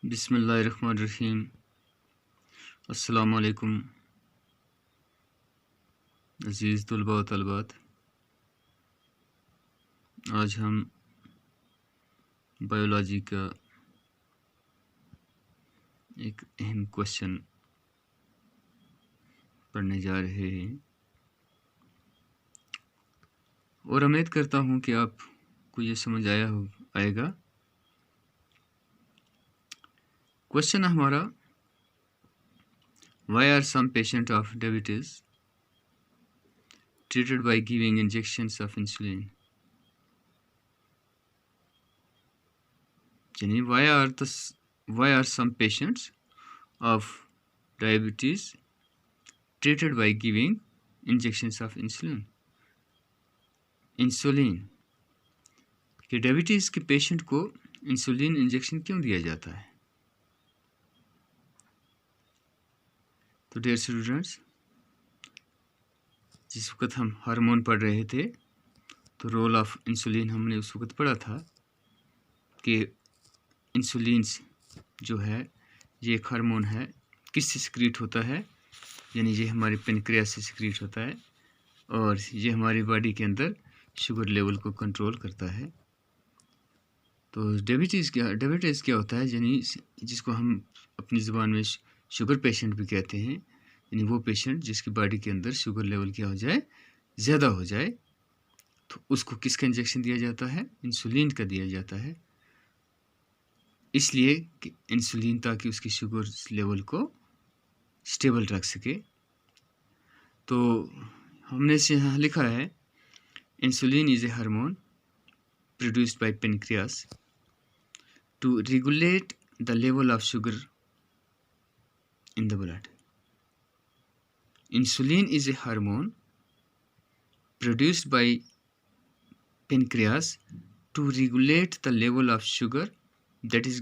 बिस्मिल्लाहिर्रहमानिर्रहीम। अस्सलामुअलैकुम अज़ीज़ तलबा व तलबात। आज हम बायोलॉजी का एक अहम क्वेश्चन पढ़ने जा रहे हैं और उम्मीद करता हूँ कि आपको ये समझ आएगा। क्वेश्चन है हमारा, why are some patient of diabetes treated by giving injections of insulin? यानी why are some patients of diabetes treated by giving injections of insulin? Insulin कि डायबिटीज़ के पेशेंट को इंसुलिन इंजेक्शन क्यों दिया जाता है? तो डियर स्टूडेंट्स, जिस वक्त हम हार्मोन पढ़ रहे थे तो रोल ऑफ इंसुलिन हमने उस वक्त पढ़ा था कि इंसुलिन जो है ये एक हार्मोन है, किससे सिक्रीट होता है? यानी ये हमारे पेनक्रियास से सिक्रीट होता है और ये हमारी बॉडी के अंदर शुगर लेवल को कंट्रोल करता है। तो डायबिटीज़ क्या होता है? यानी जिसको हम अपनी ज़ुबान में शुगर पेशेंट भी कहते हैं, यानी वो पेशेंट जिसकी बॉडी के अंदर शुगर लेवल क्या हो जाए, ज़्यादा हो जाए, तो उसको किसका इंजेक्शन दिया जाता है? इंसुलिन का दिया जाता है। इसलिए कि इंसुलिन ताकि उसकी शुगर लेवल को स्टेबल रख सके। तो हमने इसे यहाँ लिखा है, insulin is a hormone produced by pancreas to regulate the level of sugar in the blood. Insulin is a hormone produced by pancreas to regulate the level of sugar, that is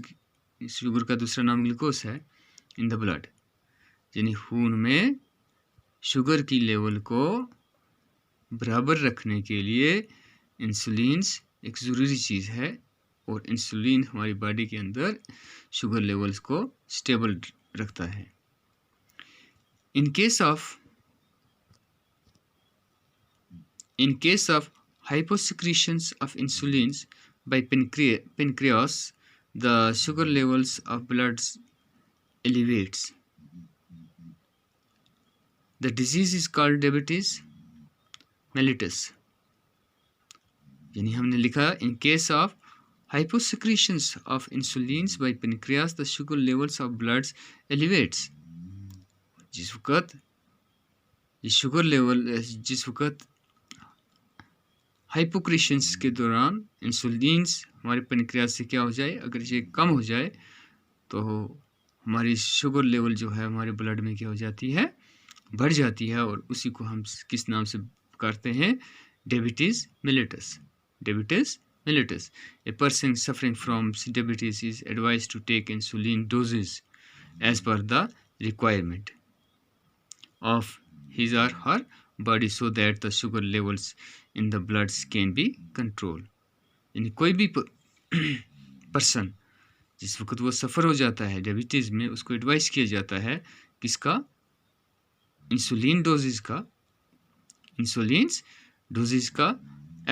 sugar का दूसरा नाम glucose है, in the blood. यानी खून में sugar की level को बराबर रखने के लिए इंसुलिन एक ज़रूरी चीज़ है और इंसुलिन हमारी बॉडी के अंदर शुगर लेवल्स को स्टेबल रखता है। In case of hyposecretions of insulins by pancreas, the sugar levels of blood elevates. The disease is called diabetes mellitus. यानी हमने लिखा, in case of hyposecretions of insulins by pancreas, the sugar levels of blood elevates. जिस वक्त हाइपोक्रेशंस के दौरान इंसुलिन्स हमारे pancreas से क्या हो जाए, अगर ये कम हो जाए तो हमारी शुगर लेवल जो है हमारे ब्लड में क्या हो जाती है, बढ़ जाती है, और उसी को हम किस नाम से करते हैं? Diabetes mellitus. Diabetes mellitus. A person suffering from diabetes is advised to take insulin doses as per the requirement of his or her body so that the sugar levels in the blood can be controlled. यानी कोई भी person जिस वक्त वो सफ़र हो जाता है diabetes में, उसको एडवाइस किया जाता है किसका? इंसुलिन डोजेज का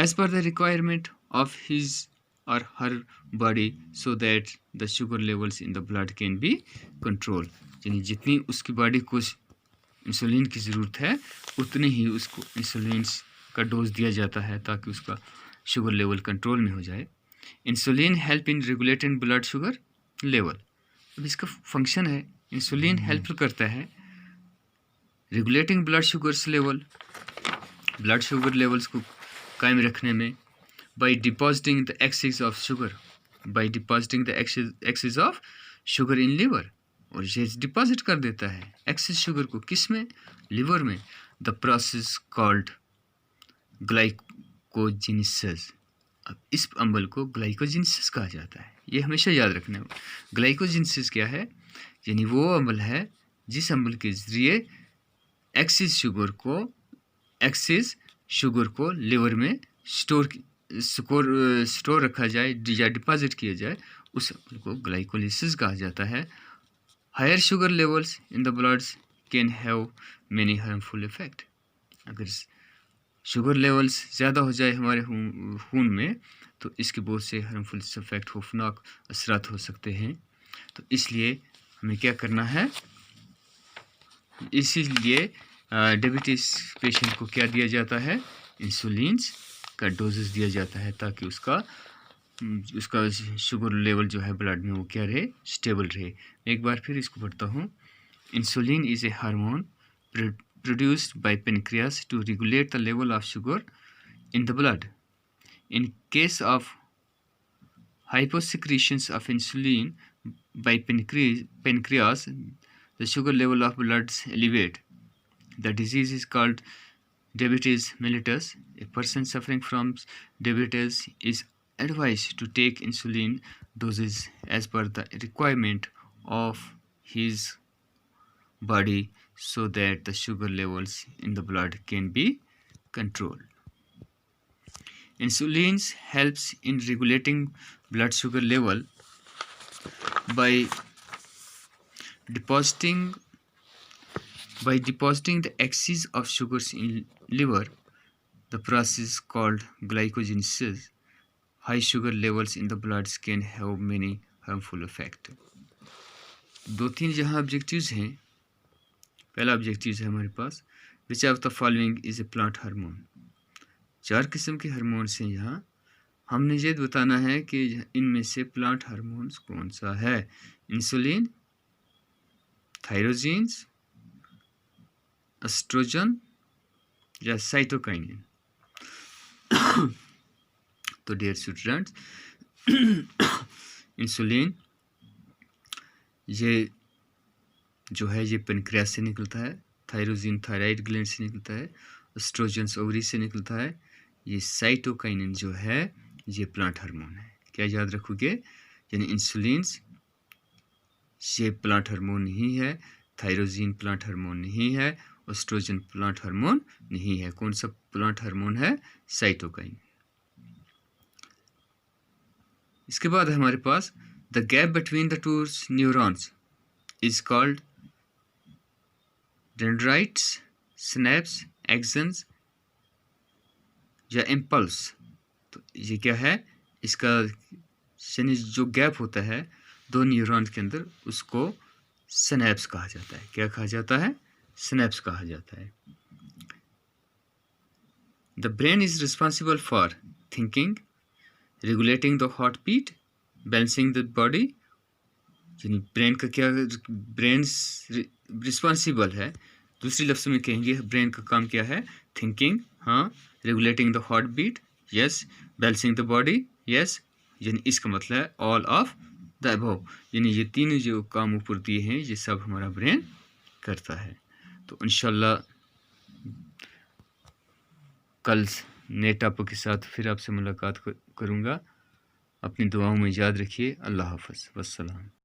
as per the requirement of his or her body so that the sugar levels in the blood can be controlled. यानी जितनी उसकी बॉडी को इंसुलिन की ज़रूरत है उतने ही उसको इंसुलिन का डोज दिया जाता है ताकि उसका शुगर लेवल कंट्रोल में हो जाए। Insulin help in regulating blood sugar level. अब इसका फंक्शन है, इंसुलिन हेल्प करता है regulating blood sugars level, blood sugar levels को कायम रखने में, by depositing the excess of sugar in liver, और ये डिपॉजिट कर देता है एक्सेस शुगर को किस में? लिवर में। The process called glycogenesis. अब इस अम्ल को ग्लाइकोजेनेसिस कहा जाता है, ये हमेशा याद रखना है। ग्लाइकोजेनेसिस क्या है? यानी वो अम्ल है जिस अम्ल के ज़रिए एक्सेस शुगर को लिवर में स्टोर रखा जाए या डिपॉजिट किया जाए, उस अम्ल को ग्लाइकोलिसिस कहा जाता है। Higher sugar levels in the bloods can have many harmful effect. अगर शुगर लेवल्स ज़्यादा हो जाए हमारे खून में तो इसके बहुत से हार्मफुल इफेक्ट, खौफनाक असरात हो सकते हैं। तो इसलिए हमें क्या करना है, इसीलिए डायबिटीज़ पेशेंट को क्या दिया जाता है, इंसुलिन का डोजेस दिया जाता है ताकि उसका शुगर लेवल जो है ब्लड में वो क्या रहे, स्टेबल रहे। एक बार फिर इसको पढ़ता हूँ। Insulin is a hormone produced by pancreas to regulate the level of sugar in the blood. In case of hyposecretions of insulin by pancreas, the sugar level of blood elevate. The disease is called diabetes mellitus. A person suffering from diabetes is advised to take insulin doses as per the requirement of his body so that the sugar levels in the blood can be controlled. Insulin helps in regulating blood sugar level by depositing the excess of sugars in liver. The process called glycogenesis. High sugar levels in the blood can have many harmful effects. दो तीन जहाँ objectives हैं। पहला objective है हमारे पास, which of the following is a plant hormone. 4 किस्म के हार्मोन्स हैं। यहाँ हमने ये बताना है कि इनमें से प्लांट हार्मोन्स कौन सा है। इंसुलिन, थायरोजीन्स, एस्ट्रोजन या साइटोकाइनिन। तो डियर स्टूडेंट्स, इंसुलिन ये जो है ये पेनक्रियास से निकलता है, थायरोजीन थायराइड ग्लैंड से निकलता है, एस्ट्रोजन ओवरी से निकलता है। ये साइटोकाइनिन जो है ये प्लांट हार्मोन है। क्या याद रखोगे, यानी इंसुलिन ये प्लांट हार्मोन नहीं है, थायरोजीन प्लांट हार्मोन नहीं है, एस्ट्रोजन प्लांट हार्मोन नहीं है। कौन सा प्लांट हार्मोन है, साइटोकाइनिन। इसके बाद हमारे पास the gap between the two neurons is called dendrites, synapse, axons या इम्पल्स। तो ये क्या है, इसका यानी जो गैप होता है दो न्यूरॉन्स के अंदर उसको सिनैप्स कहा जाता है। क्या कहा जाता है, सिनैप्स कहा जाता है। The brain is responsible for thinking, regulating the heart beat, balancing the body. यानी ब्रेन का क्या, ब्रेन रिस्पॉन्सिबल है, दूसरी लफ्ज़ में कहेंगे ब्रेन का काम क्या है, थिंकिंग, हाँ, regulating the heart beat, yes, balancing the body, yes. यानी इसका मतलब है ऑल ऑफ द अबव, यानी ये तीनों जो काम ऊपर दिए हैं ये सब हमारा ब्रेन करता है। तो इंशाल्लाह कल नए टॉपिक के साथ फिर आपसे मुलाकात करूँगा। अपनी दुआओं में याद रखिए। अल्लाह हाफ़िज़, वस्सलाम।